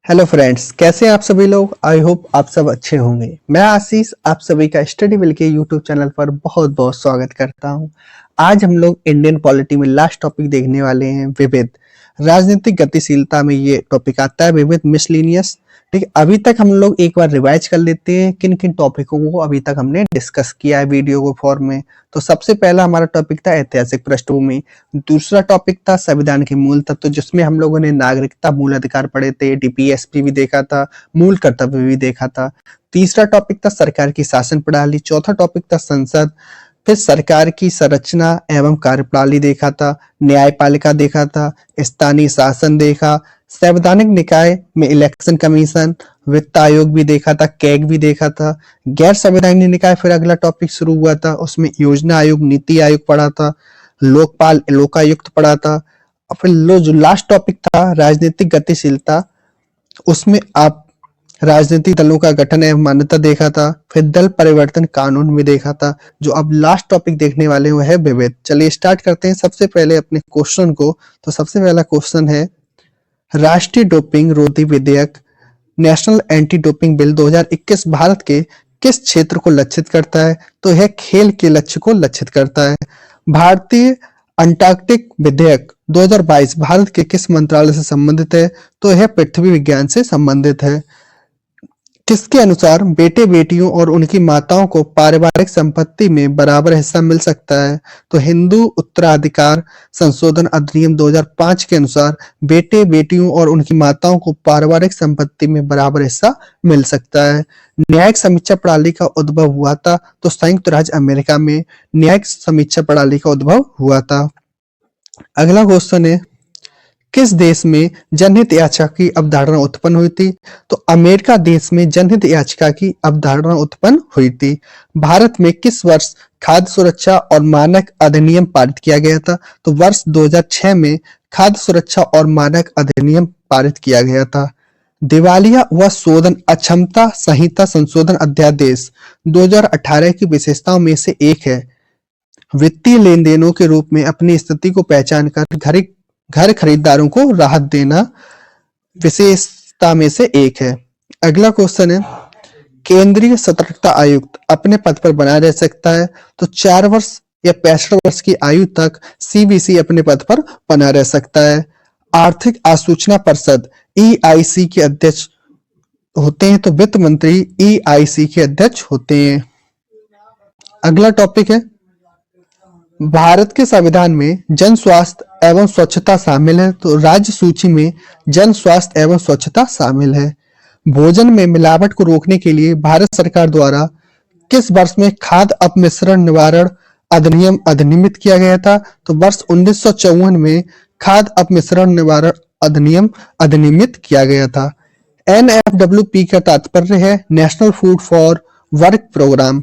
Hello friends, कैसे हैं आप सभी लोग। आई होप आप सब अच्छे होंगे। मैं आशीष आप सभी का स्टडी विल के यूट्यूब चैनल पर बहुत बहुत स्वागत करता हूं। आज हम लोग इंडियन पॉलिटी में लास्ट टॉपिक देखने वाले हैं, विविध राजनीतिक गतिशीलता में ये टॉपिक आता है, विविध मिसलिनियस। ठीक है, अभी तक हम लोग एक बार रिवाइज कर लेते हैं किन किन टॉपिकों को अभी तक हमने डिस्कस किया है वीडियो को फॉर्म में। तो सबसे पहला हमारा टॉपिक था ऐतिहासिक पृष्ठभूमि। दूसरा टॉपिक था संविधान के मूल तत्व, जिसमें हम लोगों ने नागरिकता, मूल अधिकार पढ़े थे, डीपीएसपी भी देखा था, मूल कर्तव्य भी देखा था। तीसरा टॉपिक था सरकार की शासन प्रणाली। चौथा टॉपिक था संसद। फिर सरकार की संरचना एवं कार्यप्रणाली देखा था, न्यायपालिका देखा था, स्थानीय शासन देखा, संवैधानिक निकाय में इलेक्शन कमीशन, वित्त आयोग भी देखा था, कैग भी देखा था। गैर संवैधानिक निकाय फिर अगला टॉपिक शुरू हुआ था, उसमें योजना आयोग, नीति आयोग पढ़ा था, लोकपाल, लोकायुक्त पढ़ा था। और फिर जो लास्ट टॉपिक था राजनीतिक गतिशीलता, उसमें आप राजनीतिक दलों का गठन एवं मान्यता देखा था। फिर दल परिवर्तन कानून में देखा था। जो अब लास्ट टॉपिक देखने वाले हुए है विविध। चलिए स्टार्ट करते हैं सबसे पहले अपने क्वेश्चन को। तो सबसे पहला क्वेश्चन है, राष्ट्रीय डोपिंग रोधी विधेयक national anti doping bill 2021 Bharat के किस क्षेत्र को लक्षित करता है? तो यह खेल के लक्ष्य को लक्षित करता है। भारतीय अंटार्कटिक विधेयक 2022 भारत के किस मंत्रालय से संबंधित है? तो यह पृथ्वी विज्ञान से संबंधित है। किसके अनुसार बेटे बेटियों और उनकी माताओं को पारिवारिक संपत्ति में बराबर हिस्सा मिल सकता है? तो हिंदू उत्तराधिकार संशोधन अधिनियम 2005 के अनुसार बेटे बेटियों और उनकी माताओं को पारिवारिक संपत्ति में बराबर हिस्सा मिल सकता है। न्यायिक समीक्षा प्रणाली का उद्भव हुआ था? तो संयुक्त राज्य अमेरिका में न्यायिक समीक्षा प्रणाली का उद्भव हुआ था। अगला क्वेश्चन है, किस देश में जनहित याचिका की अवधारणा उत्पन्न हुई थी? तो अमेरिका देश में जनहित याचिका की अवधारणा उत्पन्न हुई थी। भारत में किस वर्ष खाद्य सुरक्षा और मानक अधिनियम पारित किया गया था? तो वर्ष 2006 में खाद्य सुरक्षा और मानक अधिनियम पारित किया गया था। दिवालिया व शोधन अक्षमता संहिता संशोधन अध्यादेश 2018 की विशेषताओं में से एक है। वित्तीय लेन देनों के रूप में अपनी स्थिति को पहचान कर घर खरीदारों को राहत देना विशेषता में से एक है। अगला क्वेश्चन है, केंद्रीय सतर्कता आयुक्त अपने पद पर बना रह सकता है? तो 4 वर्ष या 65 वर्ष की आयु तक सीबीसी अपने पद पर बना रह सकता है। आर्थिक आसूचना परिषद ईआईसी के अध्यक्ष होते हैं? तो वित्त मंत्री ईआईसी के अध्यक्ष होते हैं। अगला टॉपिक है, भारत के संविधान में जन स्वास्थ्य एवं स्वच्छता शामिल है? तो राज्य सूची में जन स्वास्थ्य एवं स्वच्छता शामिल है। भोजन में मिलावट को रोकने के लिए भारत सरकार द्वारा किस वर्ष में खाद्य अपमिश्रण निवारण अधिनियम अधिनियमित किया गया था? तो वर्ष 1954 में खाद्य अपमिश्रण निवारण अधिनियम अधिनियमित किया गया था। NFWP का तात्पर्य है national food for work program.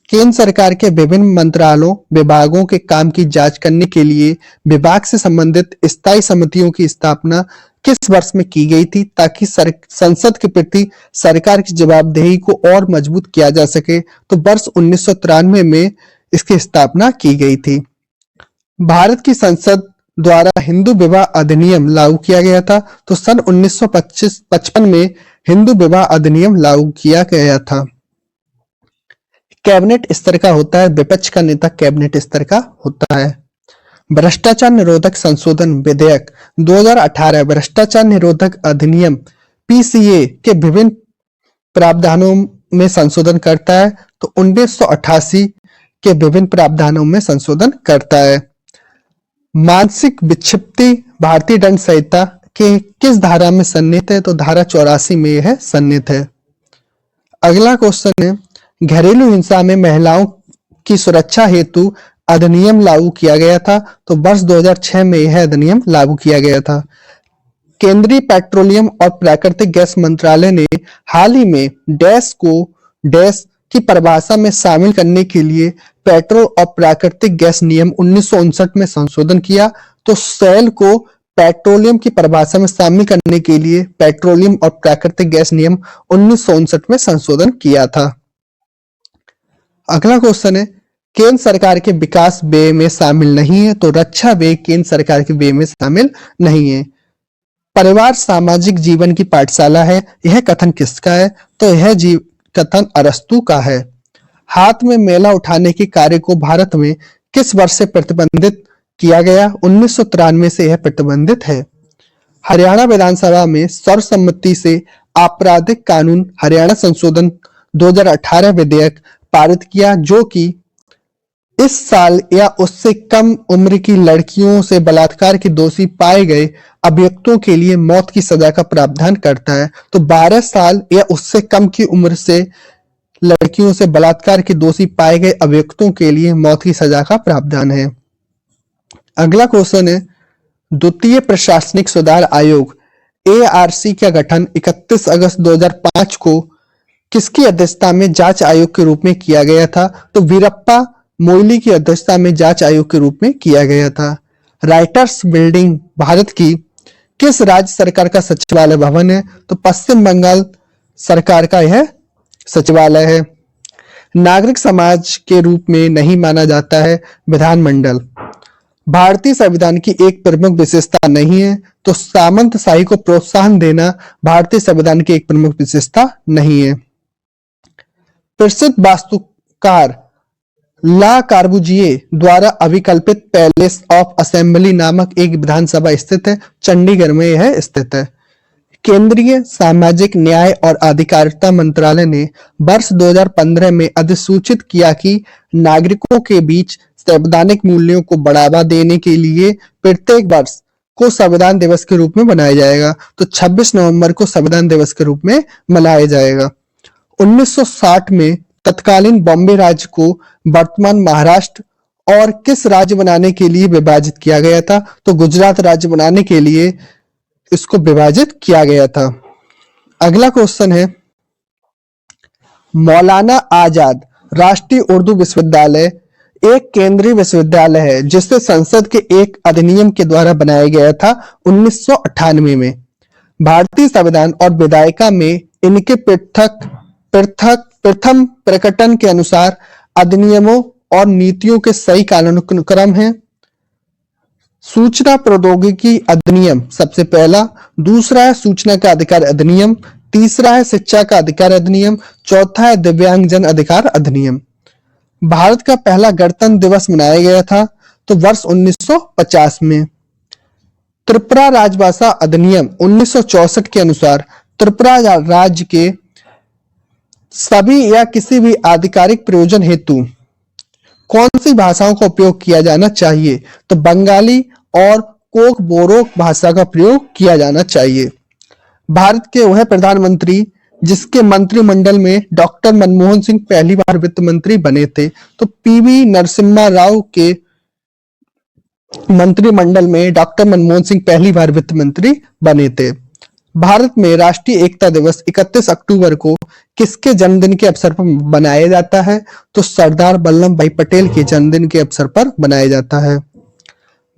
केंद्र सरकार के विभिन्न मंत्रालयों विभागों के काम की जांच करने के लिए विभाग से संबंधित स्थायी समितियों की स्थापना किस वर्ष में की गई थी, ताकि संसद के प्रति सरकार की जवाबदेही को और मजबूत किया जा सके? तो वर्ष 1993 में इसकी स्थापना की गई थी। भारत की संसद द्वारा हिंदू विवाह अधिनियम लागू किया गया था? तो सन 1955 में हिंदू विवाह अधिनियम लागू किया गया था। कैबिनेट स्तर का होता है, विपक्ष का नेता कैबिनेट स्तर का होता है। भ्रष्टाचार निरोधक संशोधन विधेयक 2018 भ्रष्टाचार निरोधक अधिनियम पीसीए के विभिन्न प्रावधानों में संशोधन करता है? तो 1988 के विभिन्न प्रावधानों में संशोधन करता है। मानसिक विक्षिप्ति भारतीय दंड संहिता के किस धारा में सन्निहित है? तो धारा 84 में यह सन्निहित है। अगला क्वेश्चन है, घरेलू हिंसा में महिलाओं की सुरक्षा हेतु अधिनियम लागू किया गया था? तो वर्ष 2006 में यह अधिनियम लागू किया गया था। केंद्रीय पेट्रोलियम और प्राकृतिक गैस मंत्रालय ने हाल ही में डैश को डैश की परिभाषा में शामिल करने के लिए पेट्रोल और प्राकृतिक गैस नियम 1959 में संशोधन किया। तो सेल को पेट्रोलियम की परिभाषा में शामिल करने के लिए पेट्रोलियम और प्राकृतिक गैस नियम 1959 में संशोधन किया था। अगला क्वेश्चन है, केंद्र सरकार के विकास व्यय में शामिल नहीं है? तो रक्षा व्यय केंद्र सरकार के व्यय में शामिल नहीं है। परिवार सामाजिक जीवन की पाठशाला है। यह कथन किसका है? तो यह कथन अरस्तु का है। हाथ में मेला उठाने के कार्य को भारत में किस वर्ष से प्रतिबंधित किया गया? 1993 से यह प्रतिबंधित है। हरियाणा विधानसभा में सर्वसम्मति से आपराधिक कानून हरियाणा संशोधन 2018 विधेयक पारित किया, जो कि इस साल या उससे कम उम्र की लड़कियों से बलात्कार के दोषी पाए गए अभियुक्तों के लिए मौत की सजा का प्रावधान करता है। तो 12 साल या उससे कम की उम्र से लड़कियों से बलात्कार के दोषी पाए गए अभियुक्तों के लिए मौत की सजा का प्रावधान है। अगला क्वेश्चन है, द्वितीय प्रशासनिक सुधार आयोग ARC का गठन 31 अगस्त 2005 को किसकी अध्यक्षता में जांच आयोग के रूप में किया गया था? तो वीरप्पा मोइली की अध्यक्षता में जांच आयोग के रूप में किया गया था। राइटर्स बिल्डिंग भारत की किस राज्य सरकार का सचिवालय भवन है? तो पश्चिम बंगाल सरकार का यह सचिवालय है। नागरिक समाज के रूप में नहीं माना जाता है विधानमंडल। भारतीय संविधान की एक प्रमुख विशेषता नहीं है, तो सामंतशाही को प्रोत्साहन देना भारतीय संविधान की एक प्रमुख विशेषता नहीं है। प्रसिद्ध वास्तुकार ला कार्बुजिए द्वारा अभिकल्पित पैलेस ऑफ असेंबली नामक एक विधानसभा स्थित है, चंडीगढ़ में यह स्थित है। केंद्रीय सामाजिक न्याय और अधिकारिता मंत्रालय ने वर्ष 2015 में अधिसूचित किया कि नागरिकों के बीच संवैधानिक मूल्यों को बढ़ावा देने के लिए प्रत्येक वर्ष को संविधान दिवस के रूप में मनाया जाएगा। तो 26 नवंबर को संविधान दिवस के रूप में मनाया जाएगा। 1960 में तत्कालीन बॉम्बे राज्य को वर्तमान महाराष्ट्र और किस राज्य बनाने के लिए विभाजित किया गया था? तो गुजरात राज्य बनाने के लिए इसको विभाजित किया गया था। अगला क्वेश्चन है, मौलाना आजाद राष्ट्रीय उर्दू विश्वविद्यालय एक केंद्रीय विश्वविद्यालय है जिसे संसद के एक अधिनियम के द्वारा बनाया गया था 1998 में। भारतीय संविधान और विधायिका में इनके प्रथम प्रकटन के अनुसार अधिनियमों और नीतियों के सही कालानुक्रम है। सूचना प्रौद्योगिकी अधिनियम सबसे पहला, दूसरा है सूचना का अधिकार अधिनियम, तीसरा है शिक्षा का अधिकार अधिनियम, चौथा है दिव्यांगजन अधिकार अधिनियम। भारत का पहला गणतंत्र दिवस मनाया गया था तो वर्ष 1950 में। त्रिपुरा राजभाषा अधिनियम 1964 के अनुसार त्रिपुरा राज्य के सभी या किसी भी आधिकारिक प्रयोजन हेतु कौन सी भाषाओं का उपयोग किया जाना चाहिए? तो बंगाली और कोक बोरोक भाषा का प्रयोग किया जाना चाहिए। भारत के वह प्रधानमंत्री जिसके मंत्रिमंडल में डॉक्टर मनमोहन सिंह पहली बार वित्त मंत्री बने थे, तो PV नरसिम्हा राव के मंत्रिमंडल में डॉक्टर मनमोहन सिंह पहली बार वित्त मंत्री बने थे। भारत में राष्ट्रीय एकता दिवस 31 अक्टूबर को किसके जन्मदिन के अवसर पर मनाया जाता है? तो सरदार वल्लभ भाई पटेल के जन्मदिन के अवसर पर मनाया जाता है।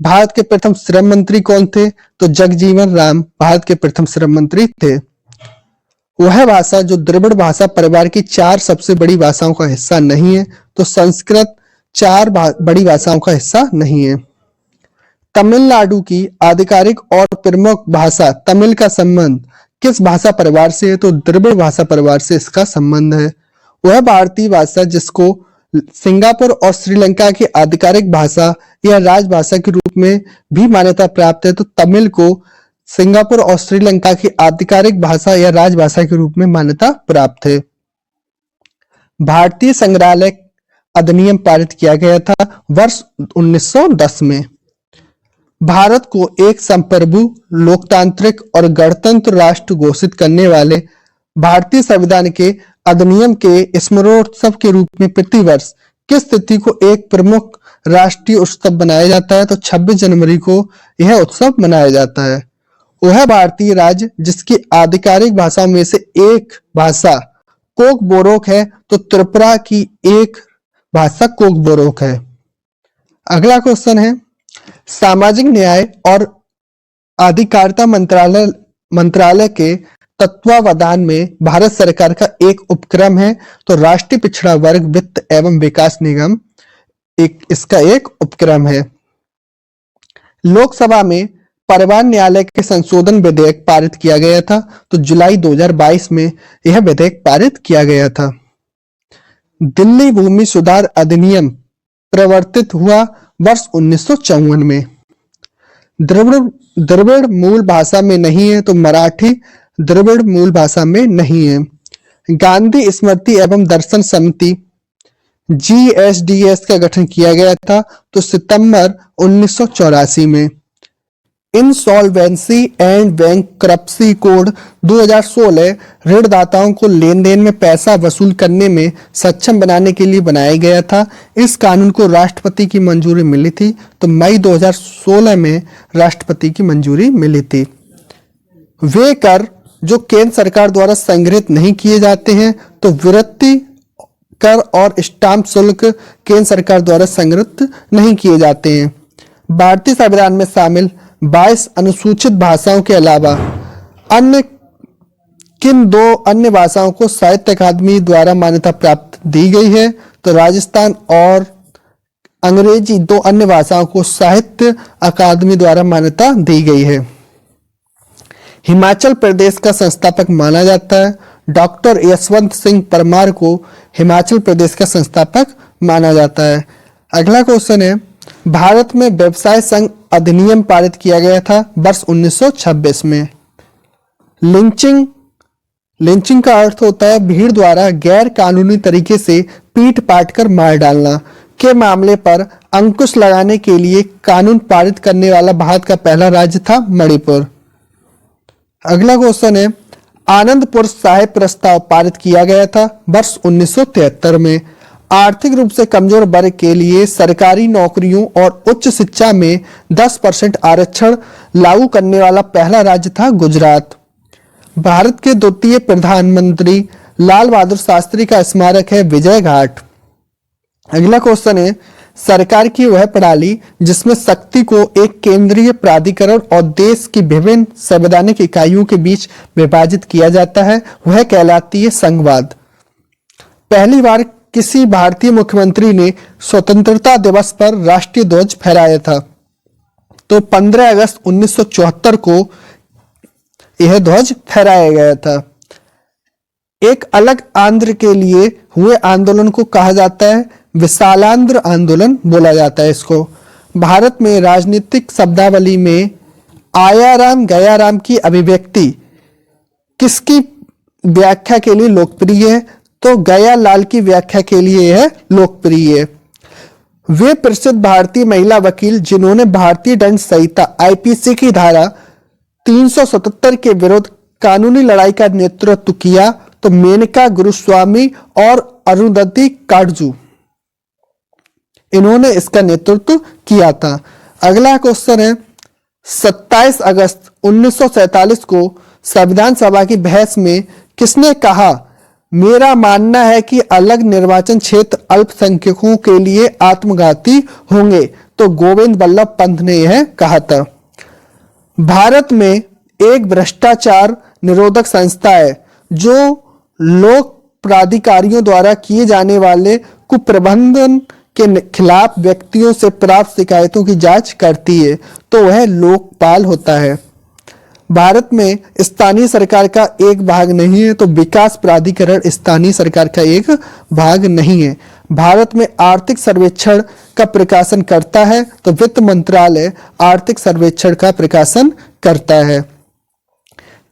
भारत के प्रथम श्रम मंत्री कौन थे? तो जगजीवन राम भारत के प्रथम श्रम मंत्री थे। वह भाषा जो द्रविड़ भाषा परिवार की 4 सबसे बड़ी भाषाओं का हिस्सा नहीं है, तो संस्कृत 4 बड़ी भाषाओं का हिस्सा नहीं है। तमिलनाडु की आधिकारिक और प्रमुख भाषा तमिल का संबंध किस भाषा परिवार से है? तो द्रविड़ भाषा परिवार से इसका संबंध है। वह भारतीय भाषा जिसको सिंगापुर और श्रीलंका की आधिकारिक भाषा या राजभाषा के रूप में भी मान्यता प्राप्त है, तो तमिल को सिंगापुर और श्रीलंका की आधिकारिक भाषा या राजभाषा के रूप में मान्यता प्राप्त है। भारतीय संग्रहालय अधिनियम पारित किया गया था वर्ष 1910 में। भारत को एक संप्रभु, लोकतांत्रिक और गणतंत्र राष्ट्र घोषित करने वाले भारतीय संविधान के अधिनियम के स्मरणोत्सव के रूप में प्रतिवर्ष किस तिथि को एक प्रमुख राष्ट्रीय उत्सव बनाया जाता है? तो 26 जनवरी को यह उत्सव मनाया जाता है। वह भारतीय राज्य जिसकी आधिकारिक भाषाओं में से एक भाषा कोक बोरोक है, तो त्रिपुरा की एक भाषा कोक बोरोक है। अगला क्वेश्चन है, सामाजिक न्याय और अधिकारिता मंत्रालय के तत्वावधान में भारत सरकार का एक उपक्रम है, तो राष्ट्रीय पिछड़ा वर्ग वित्त एवं विकास निगम इसका एक उपक्रम है। लोकसभा में परिवहन न्यायालय के संशोधन विधेयक पारित किया गया था। तो जुलाई 2022 में यह विधेयक पारित किया गया था। दिल्ली भूमि सुधार अधिनियम प्रवर्तित हुआ वर्ष 1954 में। द्रविड़ मूल भाषा में नहीं है, तो मराठी द्रविड़ मूल भाषा में नहीं है। गांधी स्मृति एवं दर्शन समिति GSDS का गठन किया गया था, तो सितंबर 1984 में। इंसॉल्वेंसी एंड बैंकरप्सी कोड 2016 ऋणदाताओं को लेन देन में पैसा वसूल करने में सक्षम बनाने के लिए बनाया गया था। इस कानून को राष्ट्रपति की मंजूरी मिली थी, तो मई 2016 में राष्ट्रपति की मंजूरी मिली थी। वे कर जो केंद्र सरकार द्वारा संग्रहित नहीं किए जाते हैं, तो वित्तीय कर और स्टाम्प शुल्क केंद्र सरकार द्वारा संग्रहित नहीं किए जाते हैं। भारतीय संविधान में शामिल 22 अनुसूचित भाषाओं के अलावा किन दो अन्य भाषाओं को साहित्य अकादमी द्वारा मान्यता प्राप्त दी गई है? तो राजस्थान और अंग्रेजी दो अन्य भाषाओं को साहित्य अकादमी द्वारा मान्यता दी गई है। हिमाचल प्रदेश का संस्थापक माना जाता है। डॉक्टर यशवंत सिंह परमार को हिमाचल प्रदेश का संस्थापक माना जाता है। अगला क्वेश्चन है, भारत में व्यवसाय संघ अधिनियम पारित किया गया था वर्ष 1926 में। लिंचिंग का अर्थ होता है भीड़ द्वारा गैर कानूनी तरीके से पीट पाट कर मार डालना के मामले पर अंकुश लगाने के लिए कानून पारित करने वाला भारत का पहला राज्य था मणिपुर। अगला क्वेश्चन है, आनंदपुर साहिब प्रस्ताव पारित किया गया था वर्ष 1973 में। आर्थिक रूप से कमजोर वर्ग के लिए सरकारी नौकरियों और उच्च शिक्षा में 10% आरक्षण लागू करने वाला पहला राज्य था गुजरात। भारत के द्वितीय प्रधानमंत्री लाल बहादुर शास्त्री का स्मारक है विजय घाट। अगला क्वेश्चन है, सरकार की वह प्रणाली जिसमें शक्ति को एक केंद्रीय प्राधिकरण और देश की विभिन्न संवैधानिक इकाइयों के बीच विभाजित किया जाता है, वह कहलाती है संघवाद। पहली बार किसी भारतीय मुख्यमंत्री ने स्वतंत्रता दिवस पर राष्ट्रीय ध्वज फहराया था, तो 15 अगस्त 1974 को यह ध्वज फहराया गया था। एक अलग आंध्र के लिए हुए आंदोलन को कहा जाता है विशालांध्र आंदोलन बोला जाता है इसको। भारत में राजनीतिक शब्दावली में आयाराम गयाराम की अभिव्यक्ति किसकी व्याख्या के लिए लोकप्रिय है? तो गया लाल की व्याख्या के लिए यह लोकप्रिय है। वे प्रसिद्ध भारतीय महिला वकील जिन्होंने भारतीय दंड संहिता IPC की धारा 377 के विरुद्ध कानूनी लड़ाई का नेतृत्व किया, तो मेनका गुरुस्वामी और अरुंधति काटजू, इन्होंने इसका नेतृत्व किया था। अगला क्वेश्चन है, 27 अगस्त 1947 को संविधान सभा की बहस में किसने कहा, मेरा मानना है कि अलग निर्वाचन क्षेत्र अल्पसंख्यकों के लिए आत्मघाती होंगे? तो गोविंद बल्लभ पंत ने यह कहा था। भारत में एक भ्रष्टाचार निरोधक संस्था है जो लोक प्राधिकारियों द्वारा किए जाने वाले कुप्रबंधन के खिलाफ व्यक्तियों से प्राप्त शिकायतों की जांच करती है, तो वह लोकपाल होता है। भारत में स्थानीय सरकार का एक भाग नहीं है, तो विकास प्राधिकरण स्थानीय सरकार का एक भाग नहीं है। भारत में आर्थिक सर्वेक्षण का प्रकाशन करता है, तो वित्त मंत्रालय आर्थिक सर्वेक्षण का प्रकाशन करता है।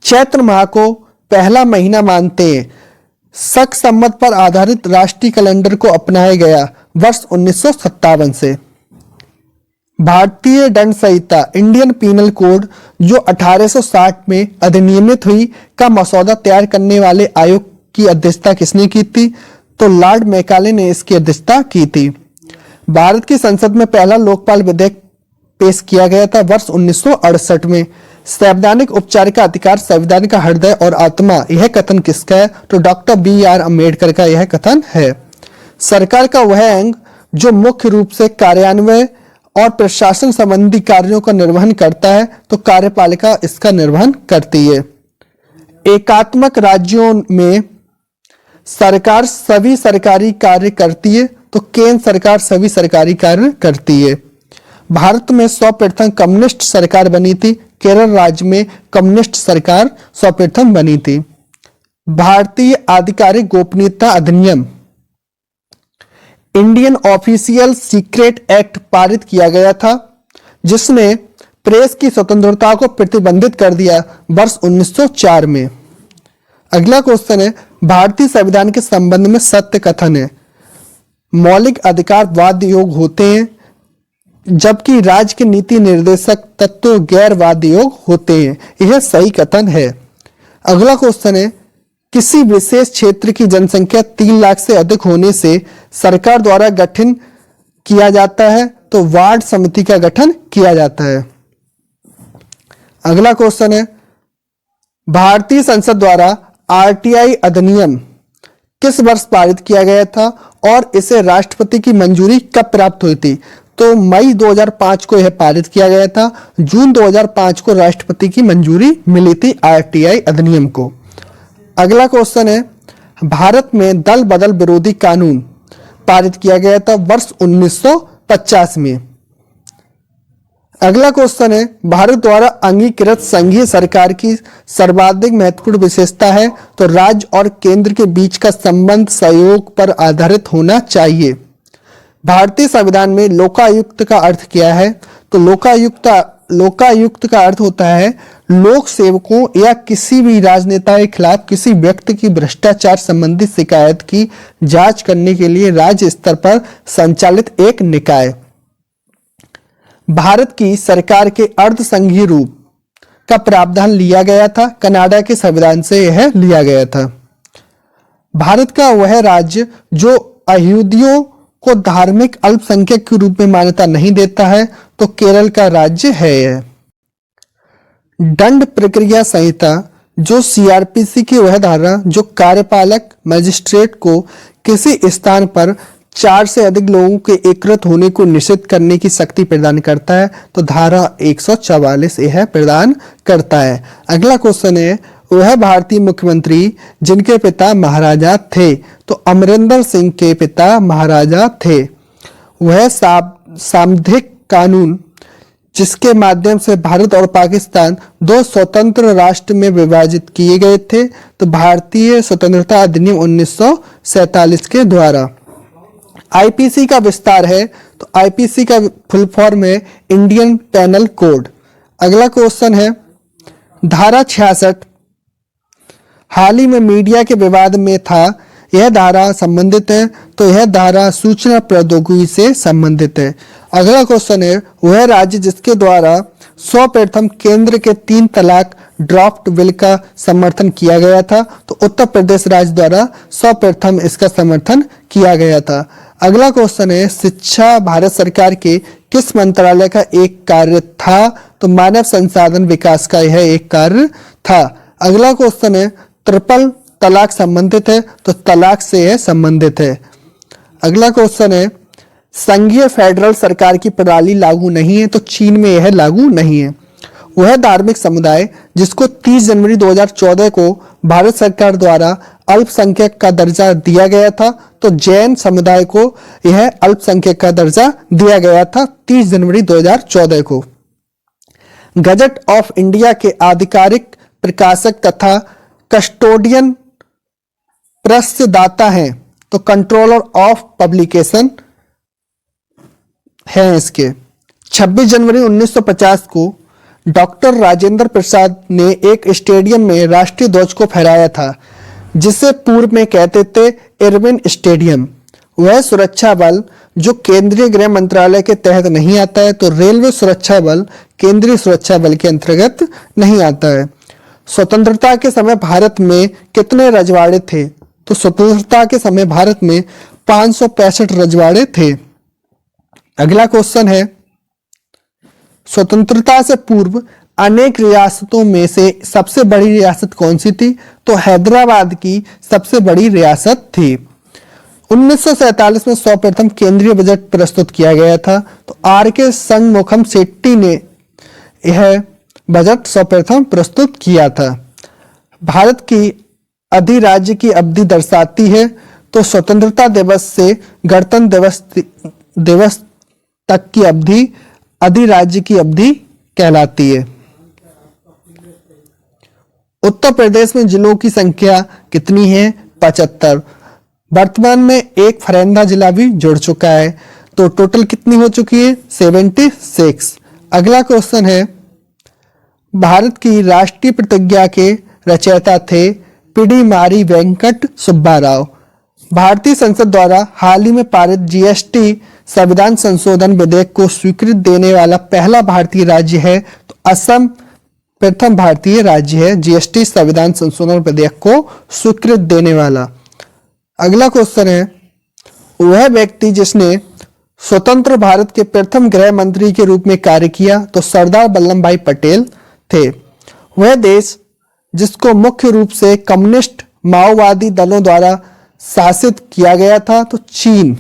चैत्र माह को पहला महीना मानते हैं। शक संवत पर आधारित राष्ट्रीय कैलेंडर को अपनाया गया वर्ष 1957 से। भारतीय दंड संहिता इंडियन पीनल कोड जो 1860 में अधिनियमित हुई का मसौदा तैयार करने वाले आयोग की अध्यक्षता किसने की थी? तो लॉर्ड मैकाले ने इसकी अध्यक्षता की थी। भारत की संसद में पहला लोकपाल विधेयक पेश किया गया था वर्ष 1968 में। संवैधानिक उपचार का अधिकार संविधान का हृदय और आत्मा, यह कथन किसका है? तो डॉक्टर BR अम्बेडकर का यह कथन है। सरकार का वह अंग जो मुख्य रूप से कार्यान्वयन और प्रशासन संबंधी कार्यों का निर्वहन करता है, तो कार्यपालिका इसका निर्वहन करती है। एकात्मक राज्यों में सरकार सभी सरकारी कार्य करती है, तो केंद्र सरकार सभी सरकारी कार्य करती है। भारत में सर्वप्रथम कम्युनिस्ट सरकार बनी थी केरल राज्य में कम्युनिस्ट सरकार सर्वप्रथम बनी थी। भारतीय आधिकारिक गोपनीयता अधिनियम इंडियन ऑफिशियल सीक्रेट एक्ट पारित किया गया था, जिसने प्रेस की स्वतंत्रता को प्रतिबंधित कर दिया वर्ष 1904 में। अगला क्वेश्चन है, भारतीय संविधान के संबंध में सत्य कथन है। मौलिक अधिकार वाद योग होते हैं, जबकि राज्य के नीति निर्देशक तत्व गैर वाद योग होते हैं। यह सही कथन है। अगला क्वेश्चन है, किसी विशेष क्षेत्र की जनसंख्या 3 लाख से अधिक होने से सरकार द्वारा गठन किया जाता है तो वार्ड समिति का गठन किया जाता है। अगला क्वेश्चन है, भारतीय संसद द्वारा आरटीआई अधिनियम किस वर्ष पारित किया गया था और इसे राष्ट्रपति की मंजूरी कब प्राप्त हुई थी? तो मई 2005 को यह पारित किया गया था। जून 2005 को राष्ट्रपति की मंजूरी मिली थी आरटीआई अधिनियम को। अगला क्वेश्चन है, भारत में दल बदल विरोधी कानून पारित किया गया था वर्ष 1950 में। अगला क्वेश्चन है, भारत द्वारा अंगीकृत संघीय सरकार की सर्वाधिक महत्वपूर्ण विशेषता है तो राज्य और केंद्र के बीच का संबंध सहयोग पर आधारित होना चाहिए। भारतीय संविधान में लोकायुक्त का अर्थ क्या है? तो लोकायुक्त का अर्थ होता है लोक सेवकों या किसी भी राजनेता के खिलाफ किसी व्यक्ति की भ्रष्टाचार संबंधी शिकायत की जांच करने के लिए राज्य स्तर पर संचालित एक निकाय। भारत की सरकार के अर्ध संघीय रूप का प्रावधान लिया गया था, कनाडा के संविधान से यह लिया गया था। भारत का वह राज्य जो अयहूदियों को धार्मिक अल्पसंख्यक के रूप में मान्यता नहीं देता है तो केरल का राज्य है यह। दंड प्रक्रिया संहिता जो सीआरपीसी की वह धारा जो कार्यपालक मजिस्ट्रेट को किसी स्थान पर 4 से अधिक लोगों के एकत्रित होने को निषिद्ध करने की शक्ति प्रदान करता है तो धारा 144 यह प्रदान करता है। अगला क्वेश्चन है, वह भारतीय मुख्यमंत्री जिनके पिता महाराजा थे? तो अमरिंदर सिंह के पिता महाराजा थे। वह सांविधिक कानून जिसके माध्यम से भारत और पाकिस्तान 2 स्वतंत्र राष्ट्र में विभाजित किए गए थे तो भारतीय स्वतंत्रता अधिनियम 1947 के द्वारा। आईपीसी का विस्तार है तो आईपीसी का फुल फॉर्म है इंडियन पेनल कोड। अगला क्वेश्चन है, धारा 66 हाल ही में मीडिया के विवाद में था, यह धारा संबंधित है तो यह धारा सूचना प्रौद्योगिकी से संबंधित है। अगला क्वेश्चन है, वह राज्य जिसके द्वारा सर्वप्रथम केंद्र के 3 तलाक ड्राफ्ट बिल का समर्थन किया गया था तो उत्तर प्रदेश राज्य द्वारा सर्वप्रथम इसका समर्थन किया गया था। अगला क्वेश्चन है, शिक्षा भारत सरकार के किस मंत्रालय का एक कार्य था? तो मानव संसाधन विकास का यह एक कार्य था। अगला क्वेश्चन है, ट्रिपल तलाक संबंधित है तो तलाक से यह संबंधित है। अगला क्वेश्चन है, संघीय फेडरल सरकार की प्रणाली लागू नहीं है तो चीन में यह लागू नहीं है। वह धार्मिक समुदाय जिसको 30 जनवरी 2014 को भारत सरकार द्वारा अल्पसंख्यक का दर्जा दिया गया था तो जैन समुदाय को यह अल्पसंख्यक का दर्जा दिया गया था 30 जनवरी 2014 को। गजट ऑफ इंडिया के आधिकारिक प्रकाशक तथा कस्टोडियन प्रस्यदाता हैं तो कंट्रोलर ऑफ पब्लिकेशन है इसके। 26 जनवरी 1950 को डॉक्टर राजेंद्र प्रसाद ने एक स्टेडियम में राष्ट्रीय ध्वज को फहराया था जिसे पूर्व में कहते थे इरविन स्टेडियम। वह सुरक्षा बल जो केंद्रीय गृह मंत्रालय के तहत नहीं आता है तो रेलवे सुरक्षा बल केंद्रीय सुरक्षा बल के अंतर्गत नहीं आता है। स्वतंत्रता के समय भारत में कितने रजवाड़े थे? तो स्वतंत्रता के समय भारत में 565 रजवाड़े थे। अगला क्वेश्चन है, स्वतंत्रता से पूर्व अनेक रियासतों में से सबसे बड़ी रियासत कौन सी थी? तो हैदराबाद की सबसे बड़ी रियासत थी। 1947 में सर्वप्रथम केंद्रीय बजट प्रस्तुत किया गया था तो आर के संगमुखम शेट्टी ने यह बजट सर्वप्रथम प्रस्तुत किया था। भारत की अधिराज्य की अवधि दर्शाती है तो स्वतंत्रता दिवस से गणतंत्र दिवस तक की अवधि अधिराज्य की अवधि कहलाती है। उत्तर प्रदेश में जिलों की संख्या कितनी है? 75। वर्तमान में एक फरेंदा जिला भी जुड़ चुका है, तो टोटल कितनी हो चुकी है? 76। अगला क्वेश्चन है, भारत की राष्ट्रीय प्रतिज्ञा के रचयिता थे पिडिमारी वेंकट सुब्बा राव। भारतीय संसद द्वारा हाल ही में पारित जीएसटी संविधान संशोधन विधेयक को स्वीकृति देने वाला पहला भारतीय राज्य है, तो असम प्रथम भारतीय राज्य है जीएसटी संविधान संशोधन विधेयक को स्वीकृति देने वाला। अगला क्वेश्चन है, वह व्यक्ति जिसने स्वतंत्र भारत के प्रथम गृह मंत्री के रूप में कार्य किया, तो सरदार वल्लभ भाई पटेल थे। वह देश जिसको मुख्य रूप से कम्युनिस्ट माओवादी दलों द्वारा शासित किया गया था, तो चीन।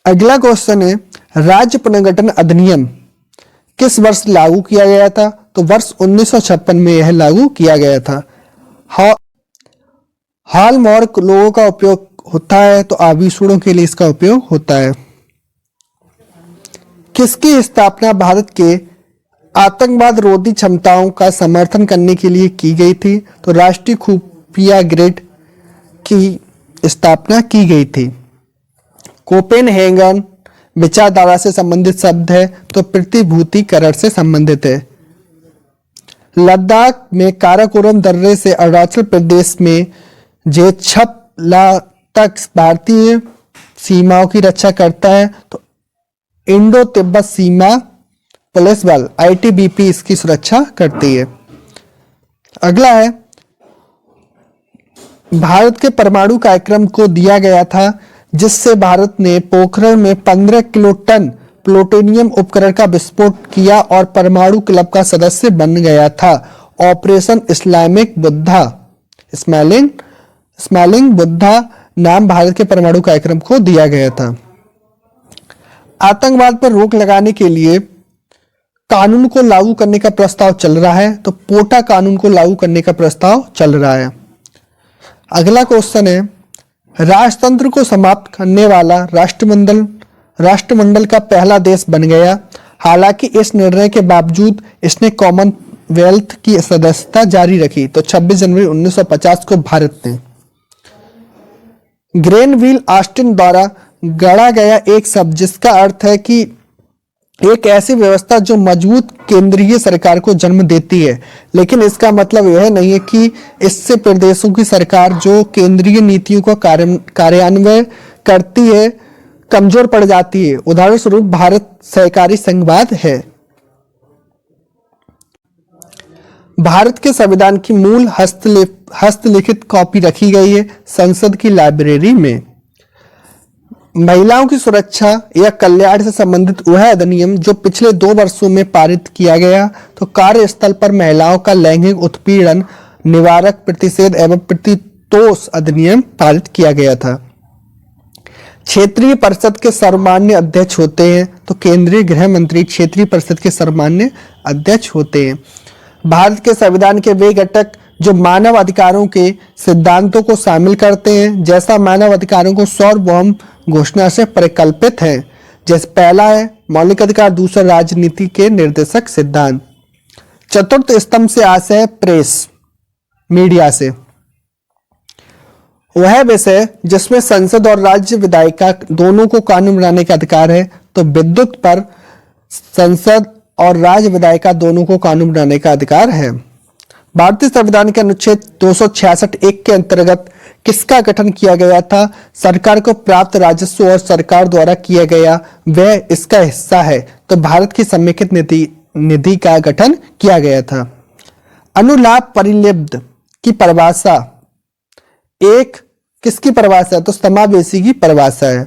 अगला क्वेश्चन है, राज्य पुनर्गठन अधिनियम किस वर्ष लागू किया गया था? तो वर्ष 1956 में यह लागू किया गया था। हॉलमार्क लोगों का उपयोग होता है, तो आभूषणों के लिए इसका उपयोग होता है। किसकी स्थापना भारत के आतंकवाद रोधी क्षमताओं का समर्थन करने के लिए की गई थी? तो राष्ट्रीय खुफिया ग्रिड की स्थापना की गई थी। कोपेनहेगन विचारधारा से संबंधित शब्द है, तो प्रतिभूतिकरण से संबंधित है। लद्दाख में काराकोरम दर्रे से अरुणाचल प्रदेश में जेछपला तक भारतीय सीमाओं की रक्षा करता है, तो इंडो तिब्बत सीमा पुलिस बल आईटीबीपी इसकी सुरक्षा करती है। अगला है, भारत के परमाणु कार्यक्रम को दिया गया था जिससे भारत ने पोखरण में 15 किलो टन प्लूटोनियम उपकरण का विस्फोट किया और परमाणु क्लब का सदस्य बन गया था। Operation Islamic Buddha, smelling Buddha नाम भारत के परमाणु कार्यक्रम को दिया गया था। आतंकवाद पर रोक लगाने के लिए कानून को लागू करने का प्रस्ताव चल रहा है, तो पोटा कानून को लागू करने का प्रस्ताव चल रहा है। अगला क्वेश्चन है, राजतंत्र को समाप्त करने वाला राष्ट्रमंडल का पहला देश बन गया। हालांकि इस निर्णय के बावजूद इसने कॉमनवेल्थ की सदस्यता जारी रखी, तो 26 जनवरी 1950 को भारत ने। ग्रेनविल ऑस्टिन द्वारा गढ़ा गया एक शब्द जिसका अर्थ है कि एक ऐसी व्यवस्था जो मजबूत केंद्रीय सरकार को जन्म देती है, लेकिन इसका मतलब यह नहीं है कि इससे प्रदेशों की सरकार जो केंद्रीय नीतियों का कार्यान्वयन करती है कमजोर पड़ जाती है। उदाहरण स्वरूप भारत सहकारी संघवाद है। भारत के संविधान की मूल हस्तलिखित कॉपी रखी गई है संसद की लाइब्रेरी में। महिलाओं की सुरक्षा या कल्याण से संबंधित वह अधिनियम जो पिछले 2 वर्षों में पारित किया गया, तो कार्यस्थल पर महिलाओं का लैंगिक उत्पीड़न निवारक प्रतिषेध एवं प्रतितोष अधिनियम पारित किया गया था। क्षेत्रीय परिषद के सर्वमान्य अध्यक्ष होते हैं, तो केंद्रीय गृह मंत्री क्षेत्रीय परिषद के सर्वमान्य अध्यक्ष होते हैं। भारत के संविधान के वे घटक जो मानव अधिकारों के सिद्धांतों को शामिल करते हैं, जैसा मानव अधिकारों को सार्वभौम घोषणा से परिकल्पित है, जैसे पहला है मौलिक अधिकार, दूसरा राजनीति के निर्देशक सिद्धांत। चतुर्थ स्तंभ से आशय है प्रेस मीडिया से। वह विषय जिसमें संसद और राज्य विधायिका दोनों को कानून बनाने का अधिकार है, तो विद्युत पर संसद और राज्य विधायिका दोनों को कानून बनाने का अधिकार है। भारतीय संविधान के अनुच्छेद 266(1) के अंतर्गत किसका गठन किया गया था? सरकार को प्राप्त राजस्व और सरकार द्वारा किया गया वह इसका हिस्सा है, तो भारत की समेकित निधि का गठन किया गया था। अनुलाप परिनिब्ध की परिभाषा एक किसकी परिभाषा है? तो समावेशी की परिभाषा है।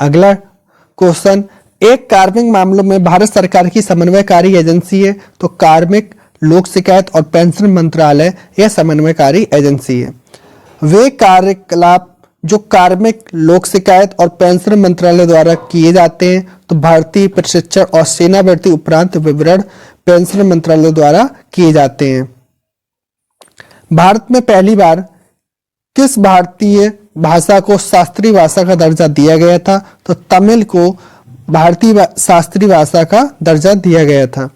अगला क्वेश्चन, एक कार्मिक मामलों में भारत सरकार की समन्वयकारी एजेंसी है, तो कार्मिक लोक शिकायत और पेंशन मंत्रालय यह समन्वयकारी एजेंसी है। वे कार्यकलाप जो कार्मिक लोक शिकायत और पेंशन मंत्रालय द्वारा किए जाते हैं, तो भारतीय प्रशिक्षण और सेनाभर्ती उपरांत विवरण पेंशन मंत्रालय द्वारा किए जाते हैं। भारत में पहली बार किस भारतीय भाषा को शास्त्रीय भाषा का दर्जा दिया गया था? तो तमिल को भारतीय शास्त्रीय भाषा का दर्जा दिया गया था।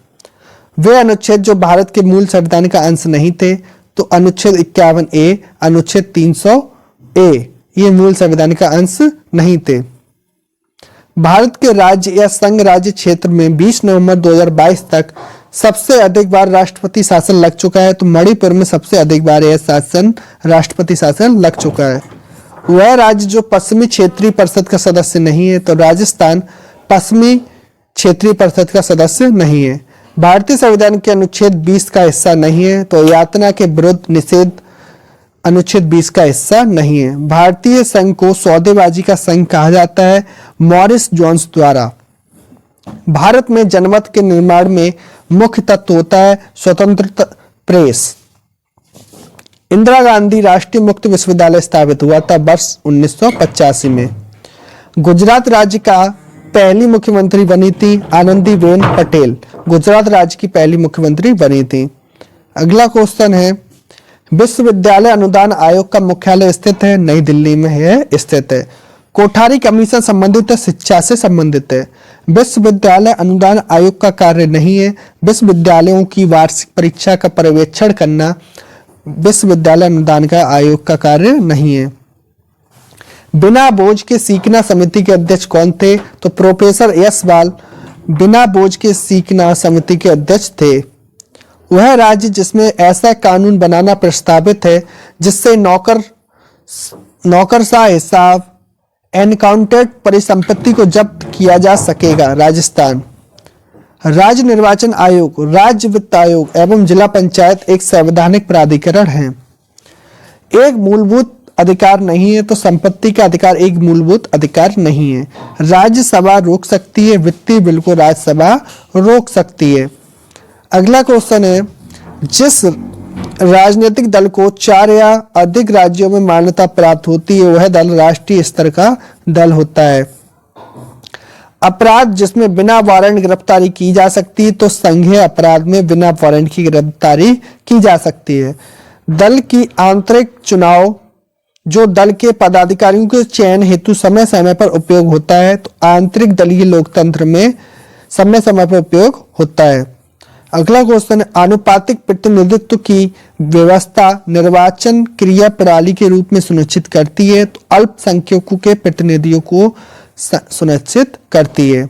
वे अनुच्छेद जो भारत के मूल संविधान का अंश नहीं थे, तो अनुच्छेद 51A, अनुच्छेद 300A ये मूल संविधान का अंश नहीं थे। भारत के राज्य या संघ राज्य क्षेत्र में 20 नवंबर 2022 तक सबसे अधिक बार राष्ट्रपति शासन लग चुका है, तो मणिपुर में सबसे अधिक बार यह शासन राष्ट्रपति शासन लग चुका है। वह राज्य जो पश्चिमी क्षेत्रीय परिषद का सदस्य नहीं है, तो राजस्थान पश्चिमी क्षेत्रीय परिषद का सदस्य नहीं है। भारतीय संविधान के अनुच्छेद 20 का हिस्सा नहीं है, तो यातना के विरुद्ध निषेध अनुच्छेद 20 का हिस्सा नहीं है। भारतीय संघ को सौदेबाजी का संघ कहा जाता है मॉरिस जोन्स द्वारा। भारत में जनमत के निर्माण में मुख्य तत्व होता है स्वतंत्र प्रेस। इंदिरा गांधी राष्ट्रीय मुक्त विश्वविद्यालय स्थापित हुआ था वर्ष 1985 में। गुजरात राज्य का पहली मुख्यमंत्री बनी थी आनंदीबेन पटेल। गुजरात राज्य की पहली मुख्यमंत्री बनी थी। अगला क्वेश्चन है, विश्वविद्यालय अनुदान आयोग का मुख्यालय स्थित है, नई दिल्ली में है स्थित है। कोठारी कमीशन संबंधित है, शिक्षा से संबंधित है। विश्वविद्यालय अनुदान आयोग का कार्य नहीं है विश्वविद्यालयों की वार्षिक परीक्षा का पर्यवेक्षण करना। विश्वविद्यालय अनुदान का आयोग का कार्य नहीं है। बिना बोझ के सीखना समिति के अध्यक्ष कौन थे, तो प्रोफेसर एस वाल बिना बोझ के सीखना समिति के अध्यक्ष थे। वह राज्य जिसमें ऐसा कानून बनाना प्रस्तावित है जिससे नौकरशाह हिसाब एनकाउंटेड परिसंपत्ति को जब्त किया जा सकेगा, राजस्थान। राज्य निर्वाचन आयोग, राज्य वित्त आयोग एवं जिला पंचायत एक संवैधानिक प्राधिकरण है। एक मूलभूत अधिकार नहीं है, तो संपत्ति का अधिकार एक मूलभूत अधिकार नहीं है। राज्यसभा रोक सकती है, वित्तीय बिल को राज्यसभा रोक सकती है। अगला क्वेश्चन है, जिस राजनीतिक दल को 4 या अधिक राज्यों में मान्यता प्राप्त होती है वह दल राष्ट्रीय स्तर का दल होता है। अपराध जिसमें बिना वारंट गिरफ्तारी की जा सकती है, तो संघीय अपराध में बिना वारंट की गिरफ्तारी की जा सकती है। दल की आंतरिक चुनाव जो दल के पदाधिकारियों के चयन हेतु समय समय पर उपयोग होता है, तो आंतरिक दलीय लोकतंत्र में समय समय पर उपयोग होता है। अगला क्वेश्चन है, आनुपातिक प्रतिनिधित्व की व्यवस्था निर्वाचन क्रिया प्रणाली के रूप में सुनिश्चित करती है, तो अल्पसंख्यकों के प्रतिनिधियों को सुनिश्चित करती है।